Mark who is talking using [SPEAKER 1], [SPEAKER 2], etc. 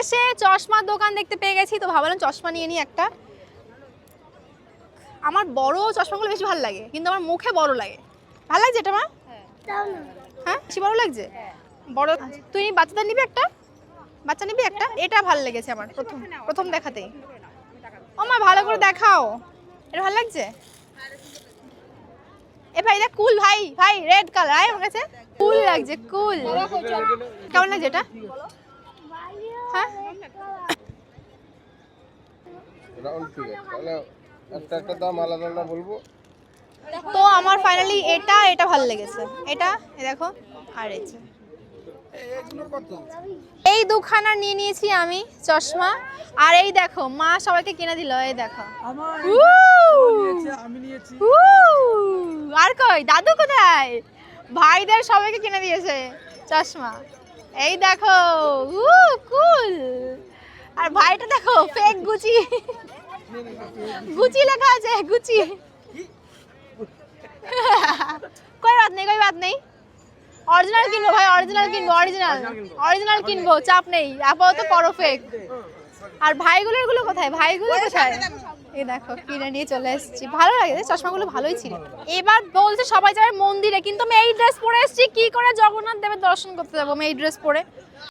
[SPEAKER 1] এসে চশমার দোকান দেখতে পেয়ে গেছি, তো ভাবলাম চশমা নিয়ে নিই একটা। আমার বড় চশমাগুলো বেশি ভালো লাগে, কিন্তু আমার মুখে বড় লাগে। ভালো লাগছে এটা মা? হ্যাঁ বেশি বড় লাগছে। বড় তুই বাচ্চাদের নিবি একটা? বাচ্চা নিবি একটা? এটা ভালো লেগেছে আমার প্রথম দেখাতেই। ও মা ভালো করে দেখাও, এটা ভালো লাগছে। এ ভাই এটা কুল, ভাই ভাই রেড কালার আমার কাছে কুল লাগছে, কুল। কেমন লাগছে এটা? হ্যাঁ
[SPEAKER 2] রাউন্ড ফিগার, তাহলে একটা দাম আলাদা না বলবো।
[SPEAKER 1] তো আমার ফাইনালি এটা ভালো লেগেছে। এটা দেখো, আর এই দুখানা নিয়ে নিয়েছি আমি চশমা। আর এই দেখো মা সবাইকে কিনে দিল, এই দেখো। আর কই দাদু কোথায়? ভাইদের সবাইকে কিনে দিয়েছে চশমা, এই দেখো। কুল। আর ভাইটা দেখো ফেক গুচি, গুচি লেখা আছে, গুচি। कोई बात नहीं অরিজিনাল কিনবো ভাই, অরিজিনাল কিনবো, চাপ নেই, আপাতত করো ফেক। আর ভাইগুলোর কোথায়? এই দেখো কিনে নিয়ে চলে এসেছি, ভালো লাগে, চশমাগুলো ভালোই ছিল। এবার বলছে সবাই যাবে মন্দিরে, কিন্তু আমি এই ড্রেস পরে এসেছি, কি করে জগন্নাথ দেবের দর্শন করতে যাবো আমি এই ড্রেস পরে?